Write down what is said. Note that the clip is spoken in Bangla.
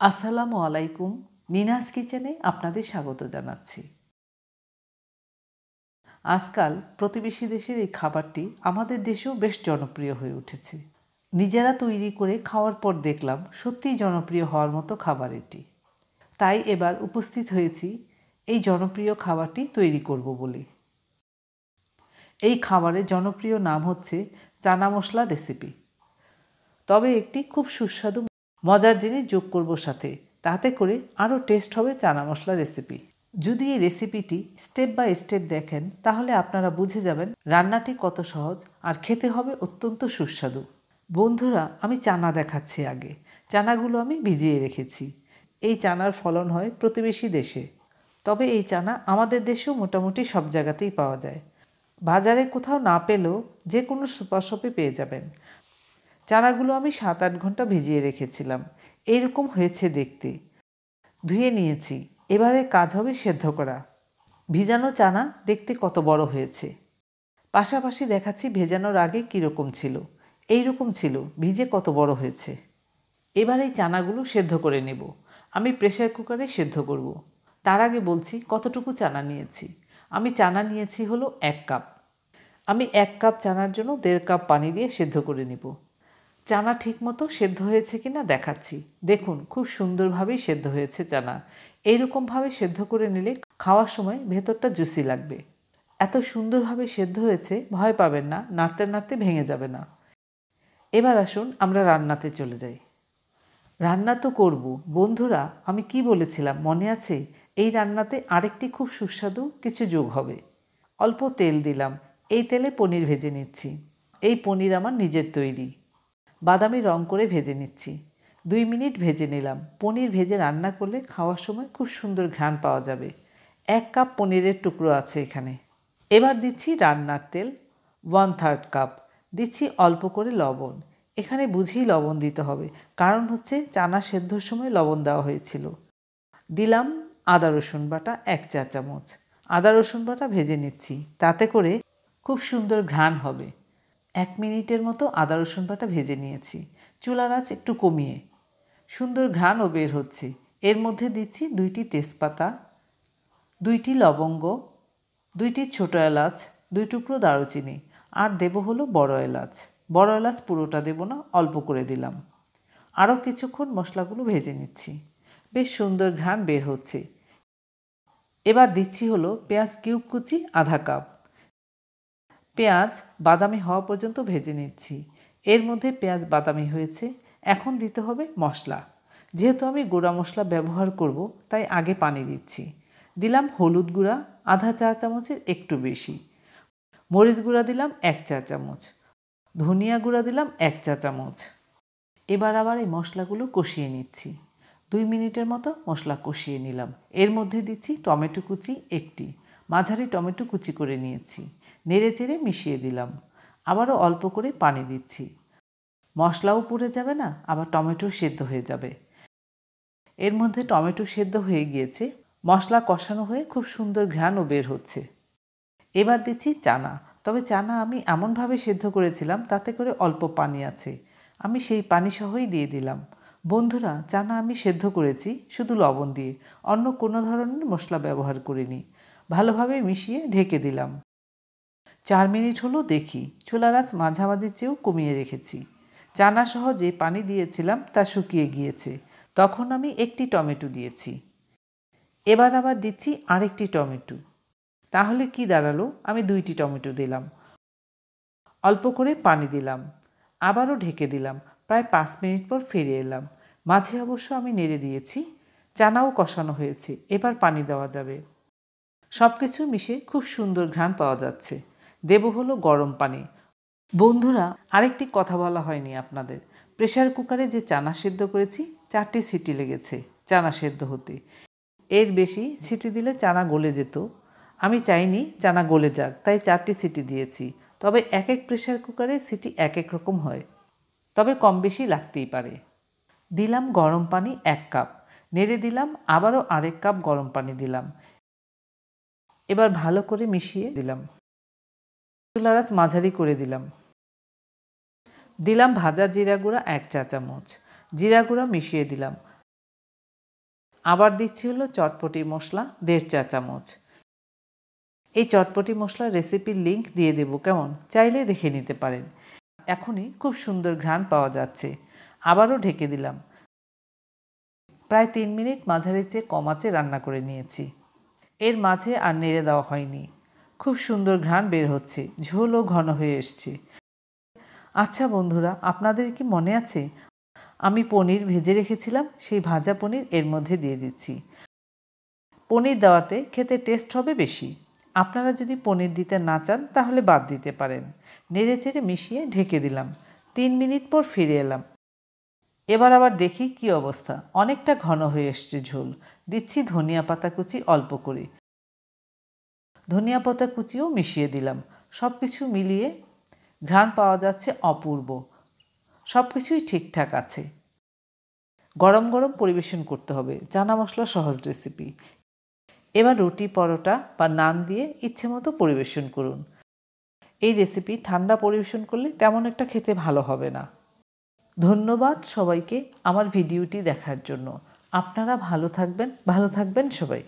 আসসালামু আলাইকুম। নিনাস কিচেনে আপনাদের স্বাগত জানাচ্ছি। আজকাল প্রতিবেশী দেশের এই খাবারটি আমাদের দেশেও বেশ জনপ্রিয় হয়ে উঠেছে। নিজেরা তৈরি করে খাওয়ার পর দেখলাম সত্যিই জনপ্রিয় হওয়ার মতো খাবার এটি। তাই এবার উপস্থিত হয়েছি এই জনপ্রিয় খাবারটি তৈরি করব বলে। এই খাবারের জনপ্রিয় নাম হচ্ছে চানা মশলা রেসিপি। তবে একটি খুব সুস্বাদু মজার জিনিস যোগ করব সাথে, তাতে করে আরও টেস্ট হবে চানা মশলা রেসিপি। যদি এই রেসিপিটি স্টেপ বাই স্টেপ দেখেন তাহলে আপনারা বুঝে যাবেন রান্নাটি কত সহজ আর খেতে হবে অত্যন্ত সুস্বাদু। বন্ধুরা, আমি চানা দেখাচ্ছি আগে। চানাগুলো আমি ভিজিয়ে রেখেছি। এই চানার ফলন হয় প্রতিবেশী দেশে, তবে এই চানা আমাদের দেশেও মোটামুটি সব জায়গাতেই পাওয়া যায়। বাজারে কোথাও না পেলেও যে কোনো সুপার শপে পেয়ে যাবেন। চানাগুলো আমি 7-8 ঘন্টা ভিজিয়ে রেখেছিলাম। এইরকম হয়েছে দেখতে। ধুয়ে নিয়েছি। এবারে কাজ হবে সেদ্ধ করা। ভিজানো চানা দেখতে কত বড় হয়েছে। পাশাপাশি দেখাচ্ছি ভেজানোর আগে কীরকম ছিল। এই রকম ছিল, ভিজে কত বড় হয়েছে। এবার এই চানাগুলো সেদ্ধ করে নেব। আমি প্রেসার কুকারে সেদ্ধ করব। তার আগে বলছি কতটুকু চানা নিয়েছি। আমি চানা নিয়েছি হলো 1 কাপ। আমি 1 কাপ চানার জন্য 1.5 কাপ পানি দিয়ে সেদ্ধ করে নেব। চানা ঠিকমতো সেদ্ধ হয়েছে কিনা দেখাচ্ছি। দেখুন, খুব সুন্দরভাবেই সেদ্ধ হয়েছে চানা। এইরকমভাবে সেদ্ধ করে নিলে খাওয়ার সময় ভেতরটা জুসি লাগবে। এত সুন্দরভাবে সেদ্ধ হয়েছে, ভয় পাবেন না, নাড়তে নাড়তে ভেঙে যাবে না। এবার আসুন আমরা রান্নাতে চলে যাই। রান্না তো করব বন্ধুরা, আমি কি বলেছিলাম মনে আছে? এই রান্নাতে আরেকটি খুব সুস্বাদু কিছু যোগ হবে। অল্প তেল দিলাম। এই তেলে পনির ভেজে নিচ্ছি। এই পনির আমার নিজের তৈরি। বাদামি রং করে ভেজে নিচ্ছি। 2 মিনিট ভেজে নিলাম। পনির ভেজে রান্না করলে খাওয়ার সময় খুব সুন্দর ঘ্রাণ পাওয়া যাবে। 1 কাপ পনিরের টুকরো আছে এখানে। এবার দিচ্ছি রান্নার তেল 1/3 কাপ। দিচ্ছি অল্প করে লবণ। এখানে বুঝেই লবণ দিতে হবে, কারণ হচ্ছে চানা সেদ্ধর সময় লবণ দেওয়া হয়েছিল। দিলাম আদা রসুন বাটা 1 চা চামচ। আদা রসুন বাটা ভেজে নিচ্ছি, তাতে করে খুব সুন্দর ঘ্রাণ হবে। 1 মিনিটের মতো আদা রসুন বাটা ভেজে নিয়েছি, চুলার আঁচ একটু কমিয়ে। সুন্দর ঘ্রাণও বের হচ্ছে। এর মধ্যে দিচ্ছি 2টি তেজপাতা, 2টি লবঙ্গ, 2টি ছোট এলাচ, 2 টুকরো দারুচিনি, আর দেব হলো বড় এলাচ। বড় এলাচ পুরোটা দেব না, অল্প করে দিলাম। আরও কিছুক্ষণ মশলাগুলো ভেজে নিচ্ছি। বেশ সুন্দর ঘ্রাণ বের হচ্ছে। এবার দিচ্ছি হলো পেঁয়াজ কিউব কুচি 1/2 কাপ। পেঁয়াজ বাদামি হওয়া পর্যন্ত ভেজে নিচ্ছি। এর মধ্যে পেঁয়াজ বাদামি হয়েছে। এখন দিতে হবে মশলা। যেহেতু আমি গুঁড়া মশলা ব্যবহার করব, তাই আগে পানি দিচ্ছি। দিলাম হলুদ গুঁড়া আধা চা চামচের একটু বেশি। মরিচ গুঁড়া দিলাম 1 চা চামচ। ধনিয়া গুঁড়া দিলাম 1 চা চামচ। এবার আবার এই মশলাগুলো কষিয়ে নিচ্ছি। 2 মিনিটের মতো মশলা কষিয়ে নিলাম। এর মধ্যে দিচ্ছি টমেটো কুচি একটি। মাঝারি টমেটো কুচি করে নিয়েছি। নেড়ে চেড়ে মিশিয়ে দিলাম। আবারও অল্প করে পানি দিচ্ছি। মশলাও পুড়ে যাবে না, আবার টমেটো সেদ্ধ হয়ে যাবে। এর মধ্যে টমেটো সেদ্ধ হয়ে গিয়েছে। মশলা কষানো হয়ে খুব সুন্দর ঘ্রাণও বের হচ্ছে। এবার দিচ্ছি চানা। তবে চানা আমি এমনভাবে সেদ্ধ করেছিলাম তাতে করে অল্প পানি আছে। আমি সেই পানি সহই দিয়ে দিলাম। বন্ধুরা, চানা আমি সেদ্ধ করেছি শুধু লবণ দিয়ে, অন্য কোনো ধরনের মশলা ব্যবহার করিনি। ভালোভাবে মিশিয়ে ঢেকে দিলাম। 4 মিনিট হলো দেখি, চুলার আঁচ মাঝামাঝির চেয়েও কমিয়ে রেখেছি। চানা সহ যে পানি দিয়েছিলাম তা শুকিয়ে গিয়েছে। তখন আমি একটি টমেটো দিয়েছি। এবার আবার দিচ্ছি আরেকটি টমেটো। তাহলে কি দাঁড়ালো? আমি 2টি টমেটো দিলাম। অল্প করে পানি দিলাম। আবারও ঢেকে দিলাম। প্রায় 5 মিনিট পর ফিরে এলাম। মাঝে অবশ্য আমি নেড়ে দিয়েছি। চানাও কষানো হয়েছে। এবার পানি দেওয়া যাবে। সব কিছু মিশে খুব সুন্দর ঘ্রাণ পাওয়া যাচ্ছে। দেব হলো গরম পানি। বন্ধুরা, আরেকটি কথা বলা হয়নি আপনাদের। প্রেসার কুকারে যে চানা সেদ্ধ করেছি, 4টি সিটি লেগেছে চানা সেদ্ধ হতে। এর বেশি সিটি দিলে চানা গলে যেত। আমি চাইনি চানা গলে যাক, তাই 4টি সিটি দিয়েছি। তবে এক এক প্রেসার কুকারে সিটি এক এক রকম হয়, তবে কম বেশি লাগতেই পারে। দিলাম গরম পানি 1 কাপ। নেড়ে দিলাম, আবারও আরেক কাপ গরম পানি দিলাম। এবার ভালো করে মিশিয়ে দিলাম। চুলার আঁচ মাঝারি করে দিলাম। দিলাম ভাজা জিরা গুঁড়া 1 চা চামচ। জিরা গুঁড়া মিশিয়ে দিলাম। আবার দিচ্ছি হলো চটপটি মশলা 1.5 চা চামচ। এই চটপটি মশলার রেসিপির লিংক দিয়ে দেব, কেমন? চাইলে দেখে নিতে পারেন। এখনই খুব সুন্দর ঘ্রাণ পাওয়া যাচ্ছে। আবারও ঢেকে দিলাম। প্রায় 3 মিনিট মাঝারির চেয়ে কম আঁচে রান্না করে নিয়েছি। এর মাঝে আর নেড়ে দেওয়া হয়নি। খুব সুন্দর ঘ্রাণ বের হচ্ছে, ঝোলও ঘন হয়ে এসছে। আচ্ছা বন্ধুরা, আপনাদের কি মনে আছে আমি পনির ভেজে রেখেছিলাম? সেই ভাজা পনির এর মধ্যে দিয়ে দিচ্ছি। পনির দেওয়াতে খেতে টেস্ট হবে বেশি। আপনারা যদি পনির দিতে না চান তাহলে বাদ দিতে পারেন। নেড়েচেড়ে মিশিয়ে ঢেকে দিলাম। 3 মিনিট পর ফিরে এলাম। এবার আবার দেখি কি অবস্থা। অনেকটা ঘন হয়ে এসছে ঝোল। দিচ্ছি ধনিয়া পাতা কুচি অল্প করে। ধনিয়া পাতা কুচিও মিশিয়ে দিলাম। সব কিছু মিলিয়ে ঘ্রাণ পাওয়া যাচ্ছে অপূর্ব। সব কিছুই ঠিকঠাক আছে। গরম গরম পরিবেশন করতে হবে। চানা মশলা সহজ রেসিপি। এবার রুটি, পরোটা বা নান দিয়ে ইচ্ছে মতো পরিবেশন করুন। এই রেসিপি ঠান্ডা পরিবেশন করলে তেমন একটা খেতে ভালো হবে না। ধন্যবাদ সবাইকে আমার ভিডিওটি দেখার জন্য। আপনারা ভালো থাকবেন সবাই।